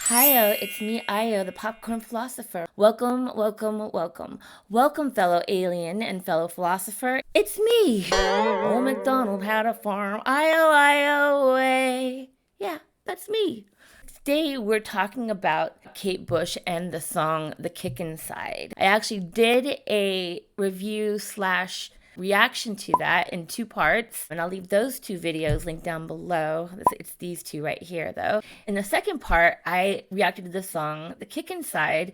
Hiyo, it's me, Io, the popcorn philosopher. Welcome, welcome, welcome. Welcome, fellow alien and fellow philosopher. It's me. Old MacDonald had a farm. Io, Io, way. Yeah, that's me. Today we're talking about Kate Bush and the song The Kick Inside. I actually did a review slash reaction to that in two parts, and I'll leave those two videos linked down below. It's these two right here though. In the second part, I reacted to the song The Kick Inside,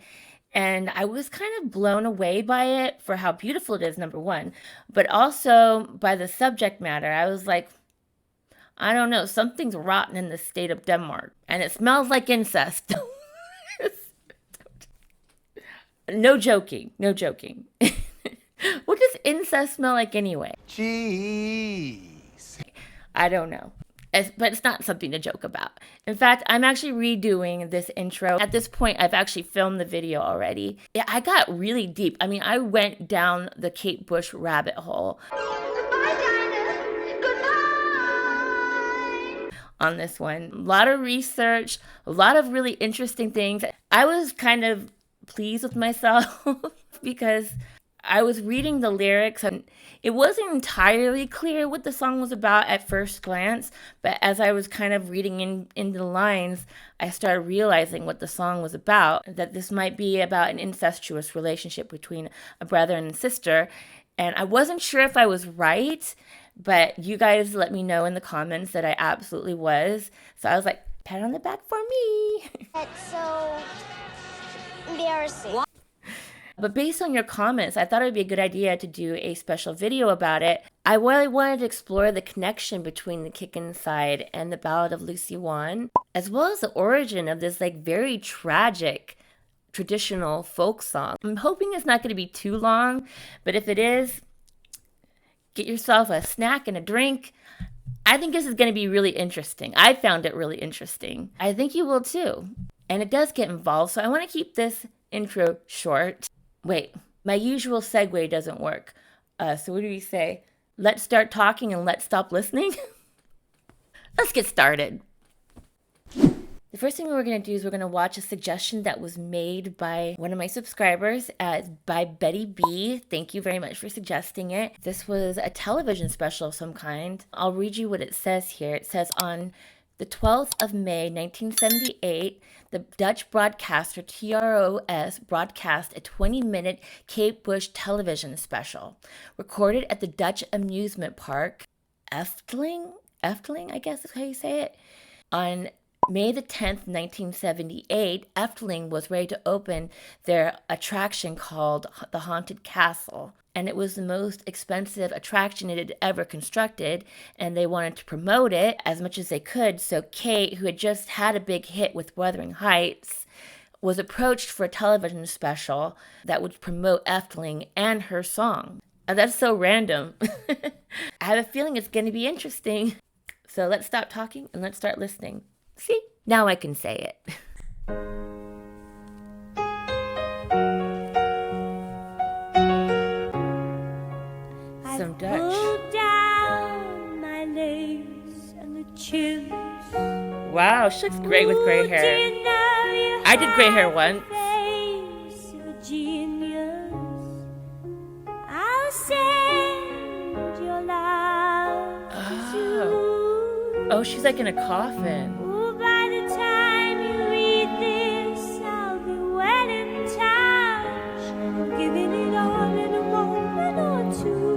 and I was kind of blown away by it for how beautiful it is, number one, but also by the subject matter. I was like, I don't know, something's rotten in the state of Denmark, and it smells like incest. No joking, no joking. What does incest smell like anyway? Jeez. I don't know. But it's not something to joke about. In fact, I'm actually redoing this intro. At this point, I've actually filmed the video already. Yeah, I got really deep. I mean, I went down the Kate Bush rabbit hole. Goodbye, Dinah. Goodbye. On this one. A lot of research, a lot of really interesting things. I was kind of pleased with myself because I was reading the lyrics and it wasn't entirely clear what the song was about at first glance, but as I was kind of reading into the lines, I started realizing what the song was about, that this might be about an incestuous relationship between a brother and a sister. And I wasn't sure if I was right, but you guys let me know in the comments that I absolutely was. So I was like, pat on the back for me. That's so embarrassing. But based on your comments, I thought it would be a good idea to do a special video about it. I really wanted to explore the connection between The Kick Inside and the Ballad of Lucy Wan, as well as the origin of this very tragic traditional folk song. I'm hoping it's not going to be too long, but if it is, get yourself a snack and a drink. I think this is going to be really interesting. I found it really interesting. I think you will too. And it does get involved, so I want to keep this intro short. Wait, my usual segue doesn't work. So what do we say? Let's start talking and let's stop listening? Let's get started. The first thing we're going to do is we're going to watch a suggestion that was made by one of my subscribers, by Betty B. Thank you very much for suggesting it. This was a television special of some kind. I'll read you what it says here. It says, on the 12th of May, 1978, the Dutch broadcaster TROS broadcast a 20-minute Kate Bush television special, recorded at the Dutch amusement park, Efteling, I guess is how you say it. On May the 10th, 1978, Efteling was ready to open their attraction called the Haunted Castle. And it was the most expensive attraction it had ever constructed, and they wanted to promote it as much as they could. So Kate, who had just had a big hit with Wuthering Heights, was approached for a television special that would promote Efteling and her song. And that's so random. I have a feeling it's going to be interesting. So let's stop talking and let's start listening. See? Now I can say it. Some Dutch. Pulled down my lace and the chills. Wow, she looks great with gray hair. I did gray hair once. I'll send your love to you. Oh, she's like in a coffin. Oh, by the time you read this, I'll be well in touch, giving it all in a moment or two.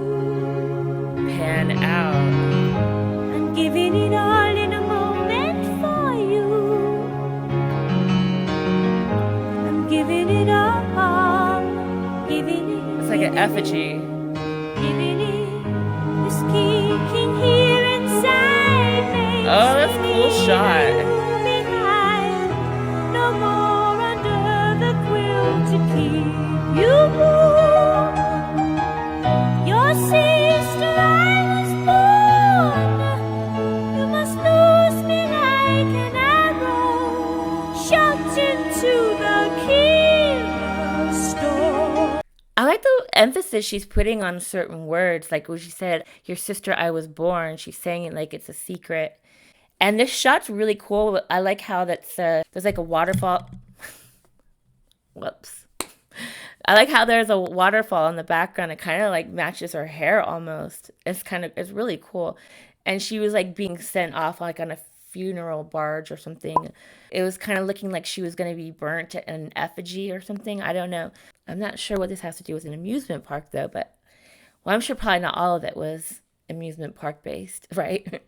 Pan out. I'm giving it all in a moment for you. I'm giving it all, giving it. It's like an effigy. Giving it, this kicking here inside me. Oh, that's a cool shot. Behind, no more under the quilt to keep you warm. Your sister, I was born. You must lose me like an arrow shot into the killer storm. I like the emphasis she's putting on certain words. Like when she said, your sister, I was born. She's saying it like it's a secret. And this shot's really cool. I like how there's like a waterfall. Whoops. I like how there's a waterfall in the background. It kind of like matches her hair almost. It's really cool. And she was like being sent off like on a funeral barge or something. It was kind of looking like she was going to be burnt in an effigy or something. I don't know. I'm not sure what this has to do with an amusement park though, but well, I'm sure probably not all of it was amusement park based, right?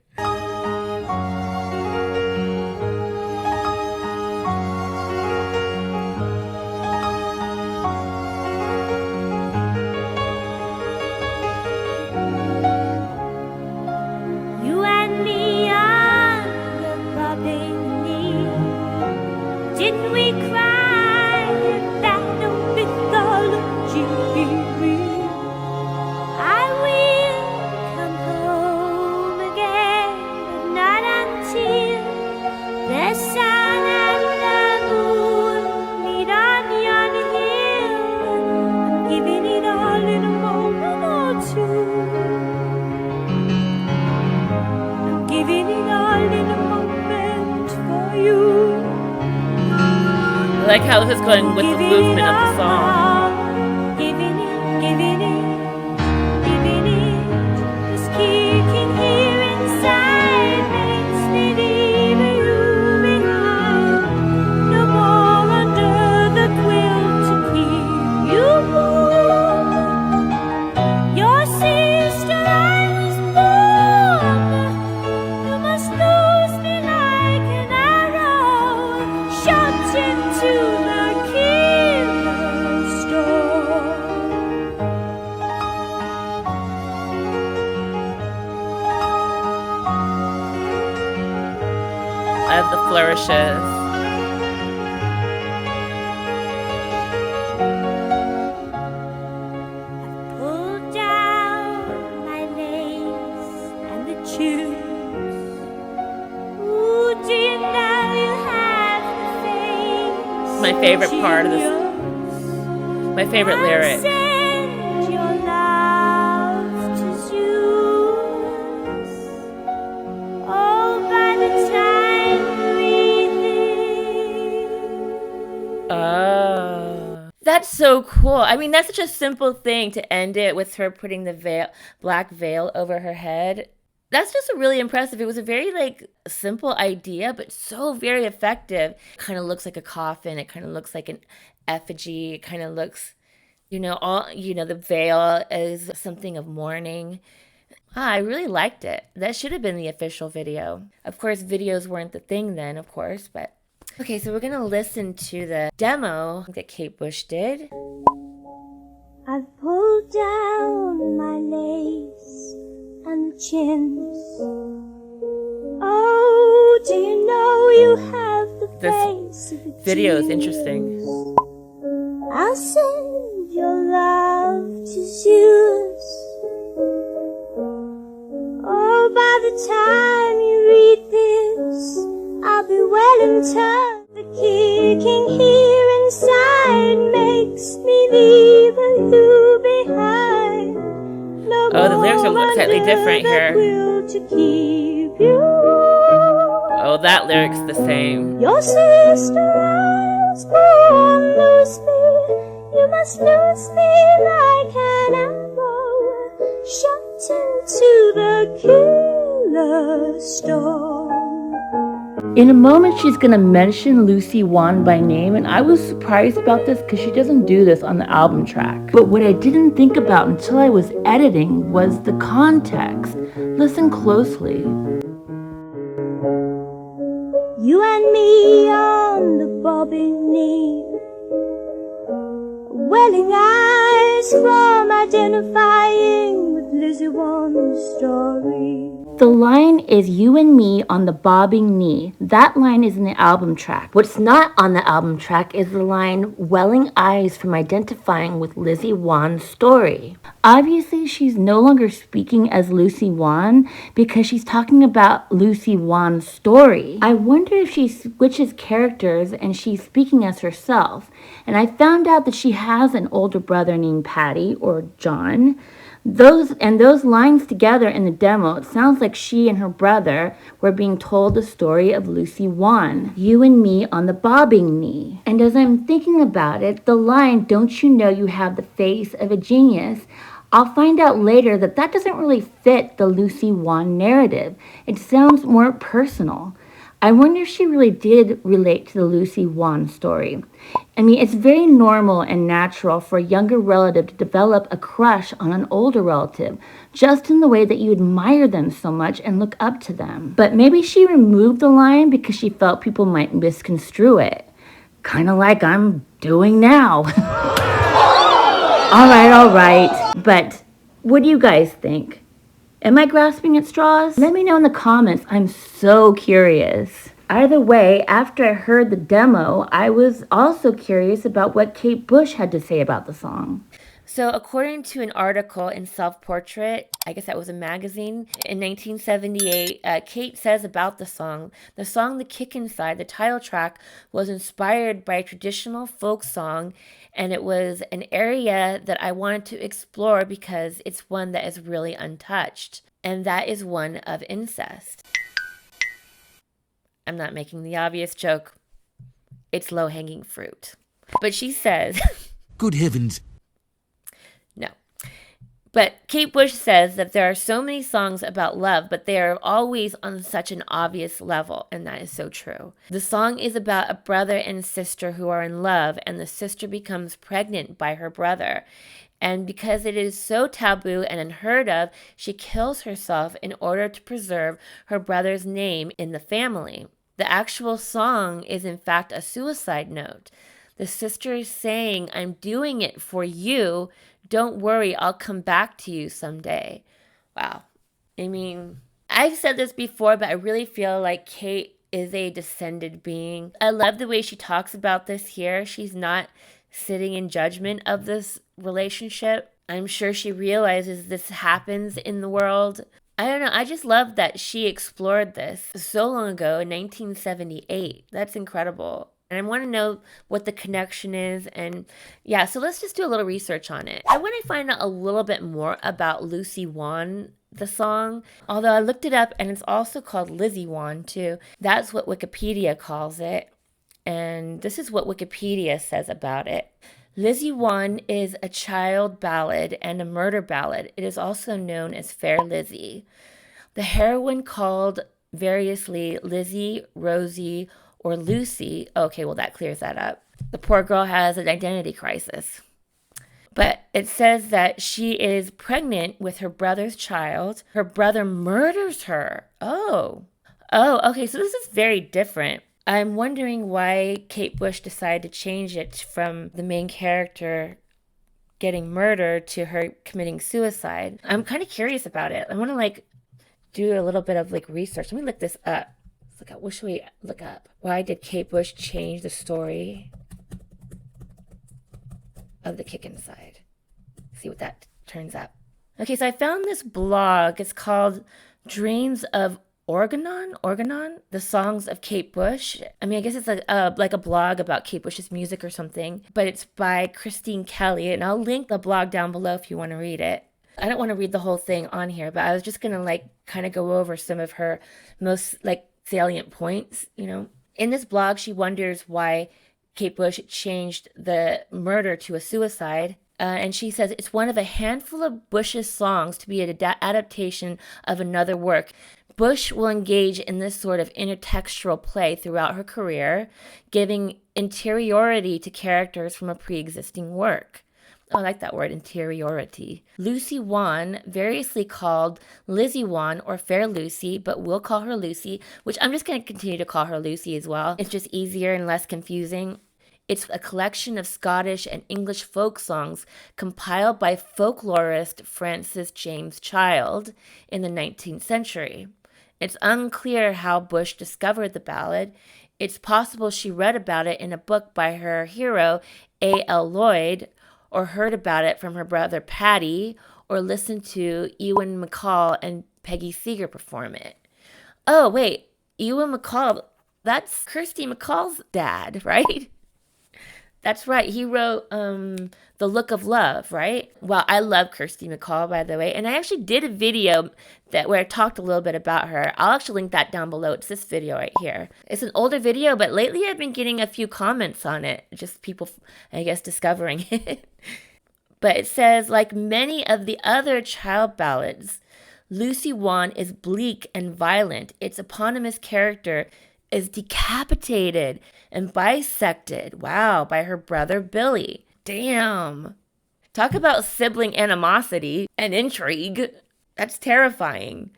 You and me on the bobbing knee. Didn't we cry at that old mythology? I will come home again, but not until the sun and the moon meet on yon hill. I'm giving it all in a moment or two. I'm giving it all in a moment for you. I like how this is going with the movement of the song. Giving it, this kicking here inside makes me leave you behind. No more under the quilt to keep you warm. Your sister, I was born. You must lose me like an arrow shot into the killer storm. I have the flourishes. Pull down my lace and the tunes. Ooh, do you know you have the face? My favorite part of this. My favorite lyric. Send your love to Zeus. Oh, by the time you read this. Oh. That's so cool. I mean, that's such a simple thing to end it with her putting the black veil over her head. That's just really impressive. It was a very like simple idea, but so very effective. Kind of looks like a coffin. It kind of looks like an effigy. It kind of looks, the veil is something of mourning. I really liked it. That should have been the official video. Of course, videos weren't the thing then, of course, but okay, so we're gonna listen to the demo that Kate Bush did. I've pulled down my lace and the chins. Oh, do you know you have the face of a Video is genius? interesting. I'll send your love to Zeus. Oh, by the time you read this, I'll be well in time. The kicking here inside makes me leave you behind. No Oh, the lyrics are slightly different here. will to keep you. Oh, that lyric's the same. Your sister I was born, lose me. You must lose me like an arrow shot into the killer storm. In a moment, she's going to mention Lucy Wan by name, and I was surprised about this because she doesn't do this on the album track. But what I didn't think about until I was editing was the context. Listen closely. You and me on the bobbing knee, welling eyes from identifying with Lizzie Wan's story. The line is you and me on the bobbing knee. That line is in the album track. What's not on the album track is the line welling eyes from identifying with Lizzie Wan's story. Obviously, she's no longer speaking as Lucy Wan because she's talking about Lucy Wan's story. I wonder if she switches characters and she's speaking as herself. And I found out that she has an older brother named Patty or John. Those lines together in the demo, it sounds like she and her brother were being told the story of Lucy Wan, you and me on the bobbing knee. And as I'm thinking about it, the line, don't you know you have the face of a genius, I'll find out later that that doesn't really fit the Lucy Wan narrative. It sounds more personal. I wonder if she really did relate to the Lucy Wan story. I mean, it's very normal and natural for a younger relative to develop a crush on an older relative, just in the way that you admire them so much and look up to them. But maybe she removed the line because she felt people might misconstrue it. Kind of like I'm doing now. All right. But what do you guys think? Am I grasping at straws? Let me know in the comments. I'm so curious. Either way, after I heard the demo, I was also curious about what Kate Bush had to say about the song. So, according to an article in Self Portrait, I guess that was a magazine, in 1978, Kate says about the song The Kick Inside, the title track, was inspired by a traditional folk song, and it was an area that I wanted to explore because it's one that is really untouched, and that is one of incest. I'm not making the obvious joke. It's low-hanging fruit. But she says... Good heavens. No. But Kate Bush says that there are so many songs about love, but they are always on such an obvious level, and that is so true. The song is about a brother and sister who are in love, and the sister becomes pregnant by her brother. And because it is so taboo and unheard of, she kills herself in order to preserve her brother's name in the family. The actual song is in fact a suicide note. The sister is saying, I'm doing it for you. Don't worry, I'll come back to you someday. Wow. I mean, I've said this before, but I really feel like Kate is a descended being. I love the way she talks about this here. She's not sitting in judgment of this relationship. I'm sure she realizes this happens in the world. I don't know. I just love that she explored this so long ago in 1978. That's incredible. And I want to know what the connection is. And yeah, so let's just do a little research on it. I want to find out a little bit more about Lucy Wan, the song. Although I looked it up and it's also called Lizzie Wan too. That's what Wikipedia calls it. And this is what Wikipedia says about it. Lizzie Wan is a child ballad and a murder ballad. It is also known as Fair Lizzie. The heroine, called variously Lizzie, Rosie, or Lucy. Okay, well, that clears that up. The poor girl has an identity crisis. But it says that she is pregnant with her brother's child. Her brother murders her. Oh, okay, so this is very different. I'm wondering why Kate Bush decided to change it from the main character getting murdered to her committing suicide. I'm kind of curious about it. I want to do a little bit of research. Let me look this up. What should we look up? Why did Kate Bush change the story of the kick inside? See what that turns up. Okay, so I found this blog. It's called Dreams of Organon, the songs of Kate Bush. I mean, I guess it's like a blog about Kate Bush's music or something, but it's by Christine Kelly, and I'll link the blog down below if you want to read it. I don't want to read the whole thing on here, but I was just going to kind of go over some of her most salient points, In this blog, she wonders why Kate Bush changed the murder to a suicide. And she says it's one of a handful of Bush's songs to be an adaptation of another work. Bush will engage in this sort of intertextual play throughout her career, giving interiority to characters from a pre-existing work. I like that word, interiority. Lucy Wan, variously called Lizzie Wan or Fair Lucy, but we'll call her Lucy, which I'm just going to continue to call her Lucy as well. It's just easier and less confusing. It's a collection of Scottish and English folk songs compiled by folklorist Francis James Child in the 19th century. It's unclear how Bush discovered the ballad. It's possible she read about it in a book by her hero, A.L. Lloyd, or heard about it from her brother Paddy, or listened to Ewan MacColl and Peggy Seeger perform it. Oh, wait, Ewan MacColl, that's Kirsty MacColl's dad, right? That's right. He wrote The Look of Love, right? Well, I love Kirsty MacColl, by the way. And I actually did a video where I talked a little bit about her. I'll actually link that down below. It's this video right here. It's an older video, but lately I've been getting a few comments on it. Just people, I guess, discovering it. But it says, like many of the other child ballads, Lucy Wan is bleak and violent. Its eponymous character is decapitated and bisected, wow, by her brother Billy. Damn. Talk about sibling animosity and intrigue. That's terrifying.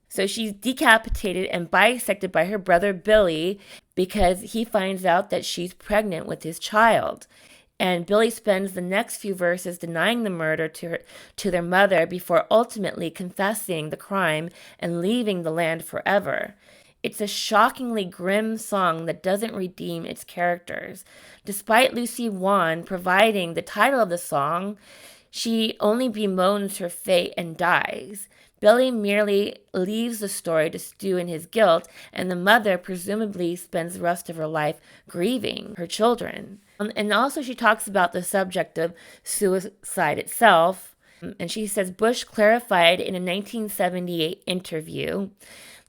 So she's decapitated and bisected by her brother Billy because he finds out that she's pregnant with his child. And Billy spends the next few verses denying the murder to their mother before ultimately confessing the crime and leaving the land forever. It's a shockingly grim song that doesn't redeem its characters. Despite Lucy Wan providing the title of the song, she only bemoans her fate and dies. Billy merely leaves the story to stew in his guilt, and the mother presumably spends the rest of her life grieving her children. And also she talks about the subject of suicide itself. And she says Bush clarified in a 1978 interview,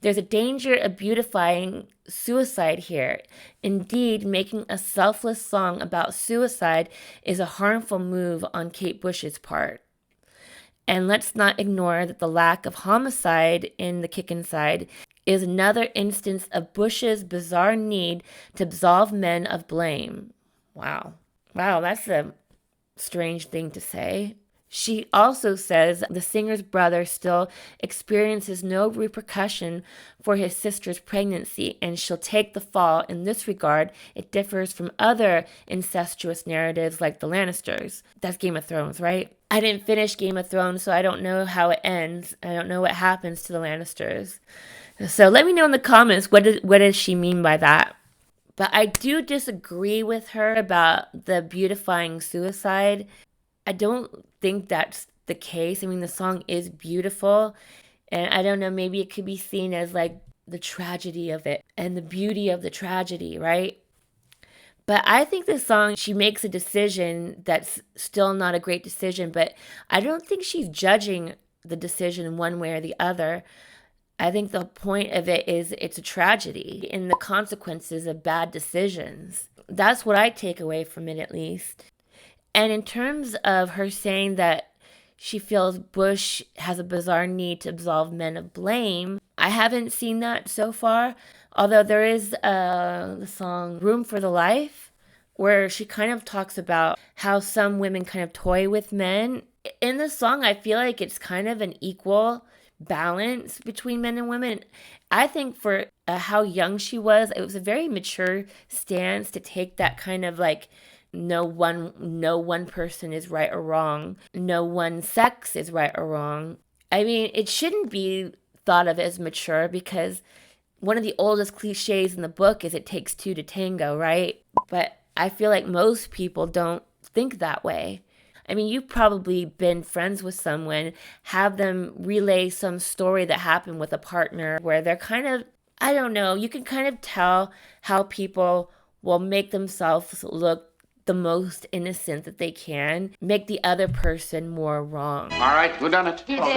"There's a danger of beautifying suicide here. Indeed, making a selfless song about suicide is a harmful move on Kate Bush's part." And let's not ignore that the lack of homicide in The Kick Inside is another instance of Bush's bizarre need to absolve men of blame. Wow. Wow, that's a strange thing to say. She also says the singer's brother still experiences no repercussion for his sister's pregnancy, and she'll take the fall. In this regard, it differs from other incestuous narratives like the Lannisters. That's Game of Thrones, right? I didn't finish Game of Thrones, so I don't know how it ends. I don't know what happens to the Lannisters. So let me know in the comments, what does she mean by that? But I do disagree with her about the beautifying suicide. I don't think that's the case. I mean, the song is beautiful, and I don't know, maybe it could be seen as like the tragedy of it and the beauty of the tragedy, right? But I think the song, she makes a decision that's still not a great decision, but I don't think she's judging the decision one way or the other. I think the point of it is it's a tragedy in the consequences of bad decisions. That's what I take away from it, at least. And in terms of her saying that she feels Bush has a bizarre need to absolve men of blame, I haven't seen that so far. Although there is the song Room for the Life, where she kind of talks about how some women kind of toy with men. In the song, I feel like it's kind of an equal balance between men and women. I think for how young she was, it was a very mature stance to take that kind of like, no one person is right or wrong. No one sex is right or wrong. I mean, it shouldn't be thought of as mature because one of the oldest cliches in the book is it takes two to tango, right? But I feel like most people don't think that way. I mean, you've probably been friends with someone, have them relay some story that happened with a partner where they're kind of, I don't know, you can kind of tell how people will make themselves look the most innocent that they can, make the other person more wrong. All right, who done it? You did.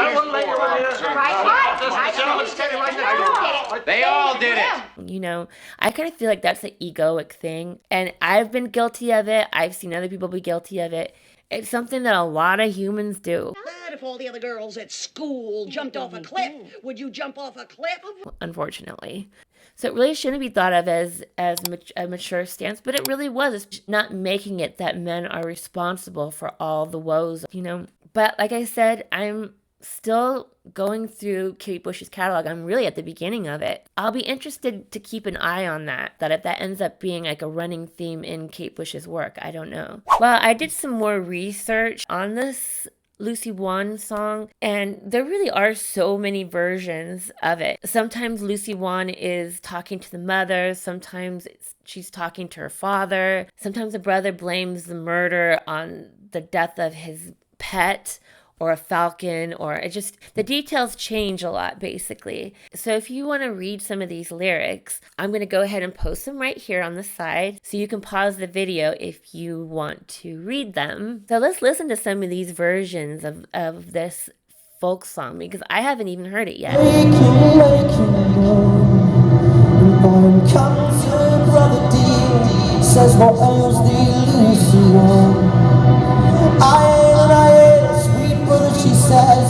They all did it. You know, I kind of feel like that's an egoic thing, and I've been guilty of it. I've seen other people be guilty of it. It's something that a lot of humans do. Dad, if all the other girls at school jumped off a cliff, would you jump off a cliff? Unfortunately. So it really shouldn't be thought of as a mature stance, but it really was. It's not making it that men are responsible for all the woes, you know. But like I said, I'm still going through Kate Bush's catalog. I'm really at the beginning of it. I'll be interested to keep an eye on that if that ends up being like a running theme in Kate Bush's work. I don't know. Well, I did some more research on this Lucy Wan song, and there really are so many versions of it. Sometimes Lucy Wan is talking to the mother, sometimes she's talking to her father, sometimes the brother blames the murder on the death of his pet, or a falcon, or it just, the details change a lot basically. So if you want to read some of these lyrics, I'm going to go ahead and post them right here on the side so you can pause the video if you want to read them. So let's listen to some of these versions of this folk song because I haven't even heard it yet. Comes her brother dear, says what ails thee, Lucy One. I ain't a sweet brother, she says,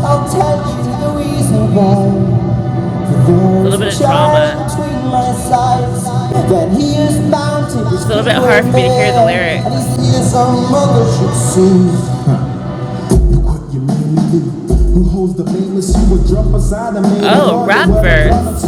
I'll tell you the reason why. A little bit of trauma. Between my sides, then he is mounted. It's a little bit hard for me to hear the lyrics. And his ears some mother should see. What you made me do? Who holds the famous? You would jump aside and make oh, rap verse.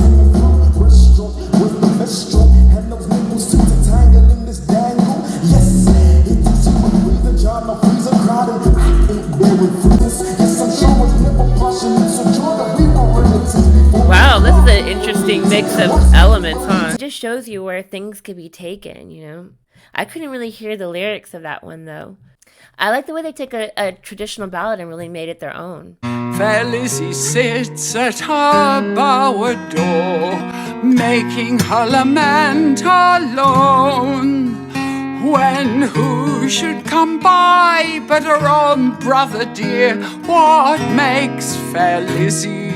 Wow, this is an interesting mix of elements, huh? It just shows you where things could be taken, you know? I couldn't really hear the lyrics of that one, though. I like the way they take a traditional ballad and really made it their own. Fair Lizzie sits at her bower door, making her lament alone. When who should come by but her own brother dear? What makes fair Lizzie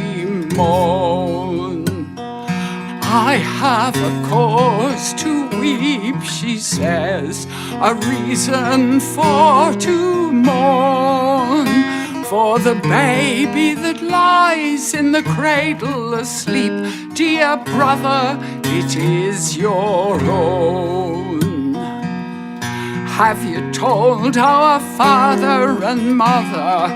moan? I have a cause to weep, she says, a reason for to mourn. For the baby that lies in the cradle asleep, dear brother, it is your own. Have you told our father and mother?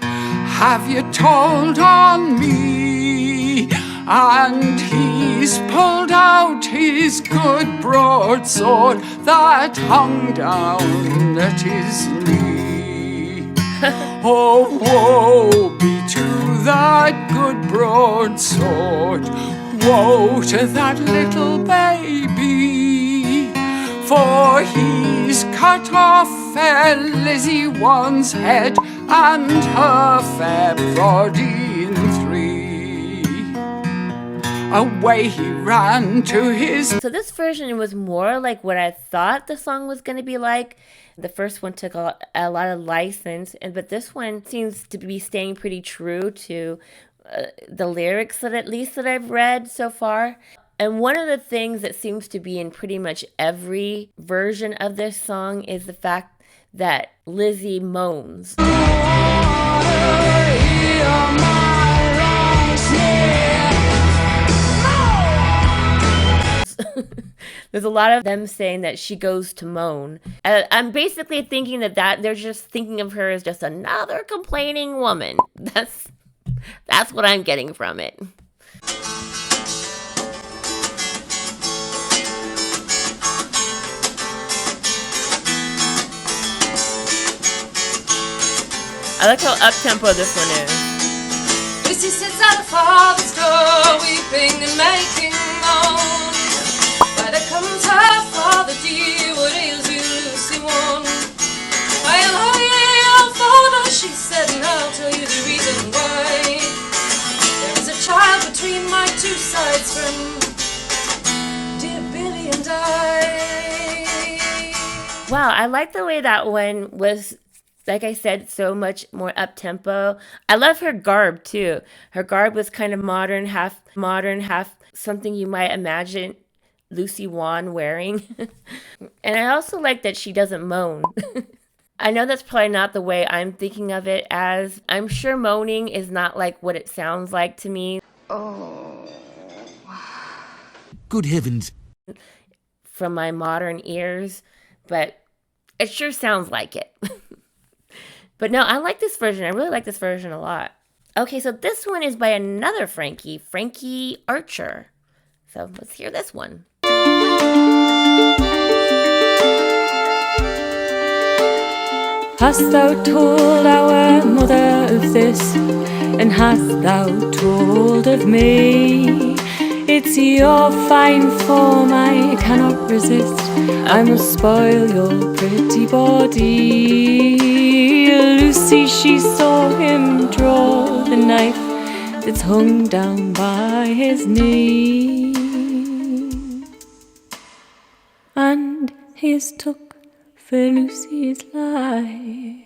Have you told on me? And he's pulled out his good broadsword that hung down at his knee. Oh, woe be to that good broadsword, woe to that little baby, for he's cut off fair Lizzie One's head and her fair body in three. Away he ran to his... So this version was more like what I thought the song was going to be like. The first one took a lot of license, but this one seems to be staying pretty true to the lyrics that I've read so far. And one of the things that seems to be in pretty much every version of this song is the fact that Lizzie moans. There's a lot of them saying that she goes to moan. I'm basically thinking that they're just thinking of her as just another complaining woman. That's what I'm getting from it. I like how up-tempo this one is. Lucy sits at her father's door, weeping and making moan. There comes her father dear, what ails you, Lucy One? I'll hurry, old father, she said, and I'll tell you the reason why. There is a child between my two sides from dear Billy and I. Wow, I like the way that one was, like I said, so much more up-tempo. I love her garb, too. Her garb was kind of modern, half something you might imagine Lucy Wan wearing. And I also like that she doesn't moan. I know that's probably not the way I'm thinking of it as. I'm sure moaning is not like what it sounds like to me. Oh. Good heavens. From my modern ears, but it sure sounds like it. But no, I like this version. I really like this version a lot. Okay, so this one is by another Frankie Archer. So let's hear this one. Hast thou told our mother of this, and hast thou told of me? It's your fine form I cannot resist. I must spoil your pretty body. Lucy, she saw him draw the knife that's hung down by his knee, and he took for Lucy's life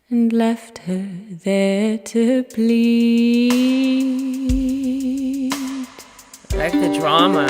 and left her there to bleed. I like the drama.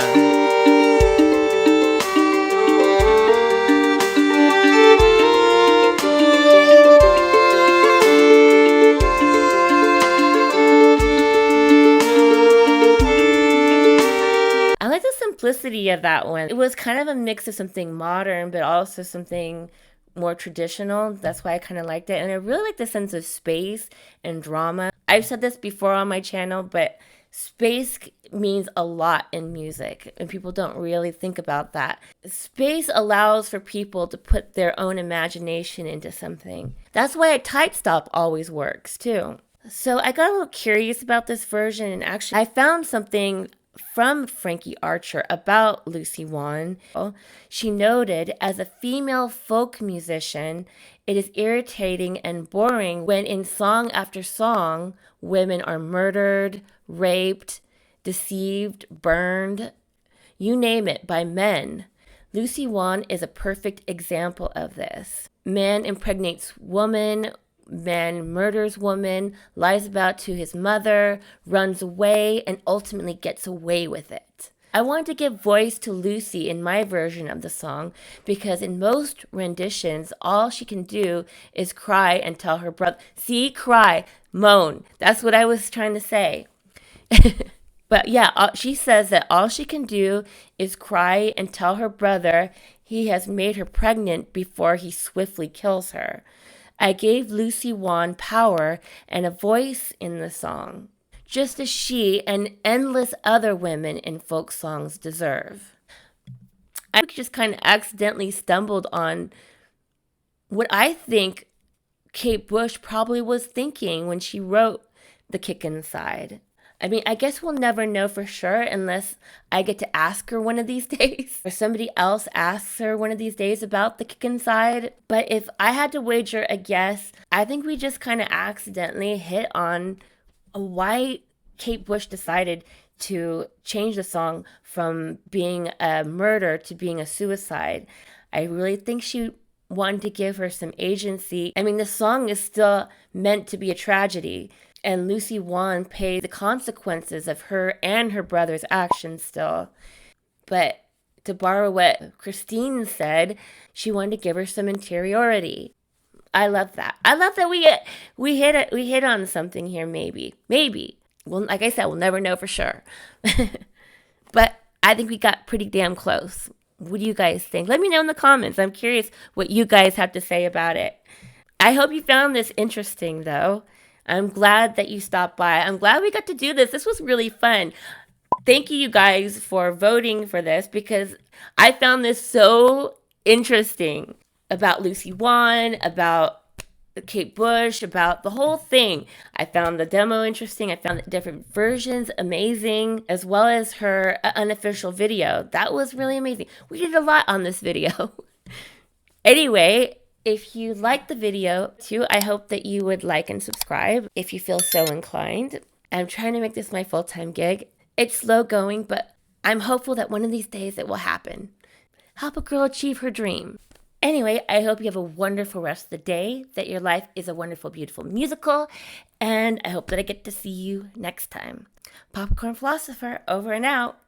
I like the simplicity of that one. It was kind of a mix of something modern, but also something more traditional. That's why I kind of liked it. And I really like the sense of space and drama. I've said this before on my channel, but space means a lot in music, and people don't really think about that. Space allows for people to put their own imagination into something. That's why a tight stop always works too. So I got a little curious about this version, and actually I found something from Frankie Archer about Lucy Wan. She noted, as a female folk musician, it is irritating and boring when in song after song, women are murdered, raped, deceived, burned, you name it, by men. Lucy Wan is a perfect example of this. Man impregnates woman, man murders woman, lies about to his mother, runs away, and ultimately gets away with it. I wanted to give voice to Lucy in my version of the song because in most renditions, all she can do is cry and tell her brother, see, cry, moan. That's what I was trying to say. But yeah, she says that all she can do is cry and tell her brother he has made her pregnant before he swiftly kills her. I gave Lucy Wan power and a voice in the song, just as she and endless other women in folk songs deserve. I just kind of accidentally stumbled on what I think Kate Bush probably was thinking when she wrote The Kick Inside. I mean, I guess we'll never know for sure unless I get to ask her one of these days, or somebody else asks her one of these days about The Kick Inside. But if I had to wager a guess, I think we just kind of accidentally hit on why Kate Bush decided to change the song from being a murder to being a suicide. I really think she wanted to give her some agency. I mean, the song is still meant to be a tragedy, and Lucy Wan paid the consequences of her and her brother's actions still. But to borrow what Christine said, she wanted to give her some interiority. I love that. I love that we hit on something here. Maybe. Well, like I said, we'll never know for sure. But I think we got pretty damn close. What do you guys think? Let me know in the comments. I'm curious what you guys have to say about it. I hope you found this interesting, though. I'm glad that you stopped by. I'm glad we got to do this. This was really fun. Thank you guys for voting for this because I found this so interesting about Lucy Wan, about Kate Bush, about the whole thing. I found the demo interesting. I found the different versions amazing, as well as her unofficial video. That was really amazing. We did a lot on this video. Anyway, if you liked the video too, I hope that you would like and subscribe if you feel so inclined. I'm trying to make this my full-time gig. It's slow going, but I'm hopeful that one of these days it will happen. Help a girl achieve her dream. Anyway, I hope you have a wonderful rest of the day, that your life is a wonderful, beautiful musical, and I hope that I get to see you next time. Popcorn Philosopher, over and out.